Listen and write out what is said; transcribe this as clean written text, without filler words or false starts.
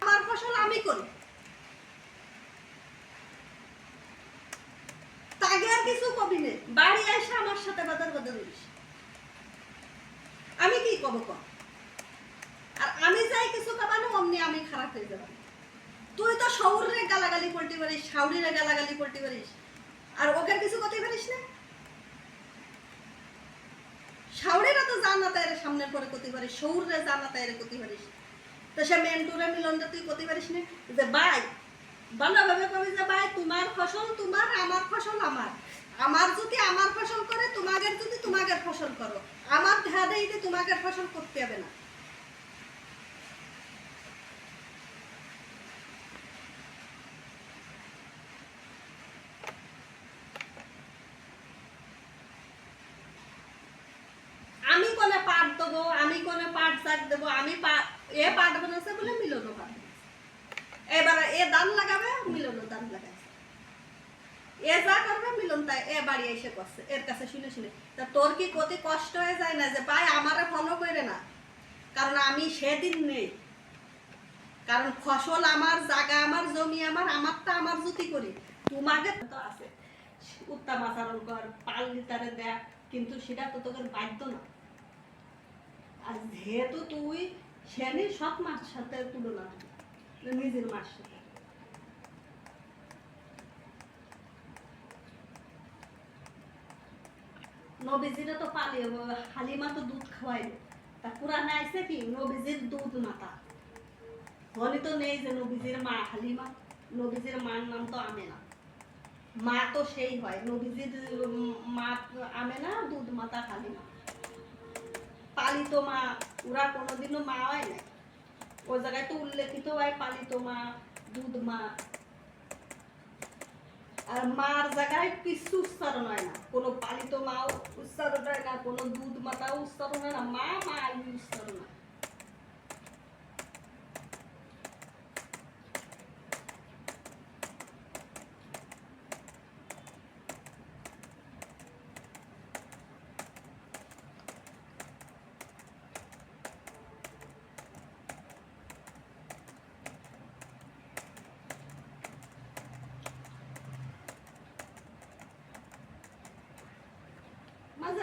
আমার ফসল আমি করি, তাকে আর কিছু কবি নেই। বাড়ি এসে আমার সাথে বাজার বাজার করিস, আমি কি কব কর? আর আমি যাই কিছু খাবানো অমনি আমি খারাপ হয়ে যাব। তুই তো শহরে গালাগালি করতে পারিস, শাউরিরে গালাগালি করতে পারিস, আর ওকে কিছু করতে পারিস না। শাউরিরা তো জানা তাইরে সামনের পরে করতে পারিস, শহরে জানা তাইরে করতে পারিস। তো সে মেন্টুরে মিলনটা তুই করতে পারিস না যে ভাই ভালোভাবে কবি যে ভাই তোমার ফসল তোমার, আমার ফসল আমার। আমার যদি আমার ফসল করে, তোমাদের যদি তোমাদের ফসল করো, আমার ধ্যান দিতে তোমাদের ফসল করতে হবে না। আমি কোনে পাট দেবো, আমি কোনে পাট শাক দেবো, আমি এ পাট বানাচ্ছে বলে মিলনও পাট বানাচ্ছে। এবারে এ ধান লাগাবে, মিলনও ধান লাগাইছে। এ যা করবে মিলন তাই এ বাড়ি এসে করছে, এর কাছে শুনে শুনে। তা তোর কি কত কষ্ট হয়ে যায় না যে ভাই আমারে ফলো করে না? কারণ আমি সেদিন নেই, কারণ ফসল আমার, জায়গা আমার, জমি আমার, আমারটা আমার জুতি করি। তোমাকে তো আছে উত্তম আচরণ কর, পাল লিটারে দেখ, কিন্তু সেটা তো তোকে বাধ্য না। আর যেহেতু তুই সেনি সব মাছ সাথে তুলনা নিজের মাছ সাথে, নবীজিরা তো পালে হালিমা তো দুধ খাওয়াইলো, তা কোরআনে আইছে কি নবীজির দুধ মাতা। হলি তো নেই যে নবীজির মা হালিমা, নবীজির মার নাম তো আমেনা। মা তো সেই হয় নবীজির মা আমেনা, দুধ মাতা হালিমা। পালিত মা ওরা কোনোদিনও মা হয় না, ওই জায়গায় তো উল্লেখিত হয় পালিত মা, দুধ মা। আর মার জায়গায় কিছু উচ্চারণ হয় না, কোনো পালিত মাও উচ্চারণ হয় না, কোনো দুধ মাতাও উচ্চারণ হয় না, মা মা উচ্চারণ হয়। মাঝে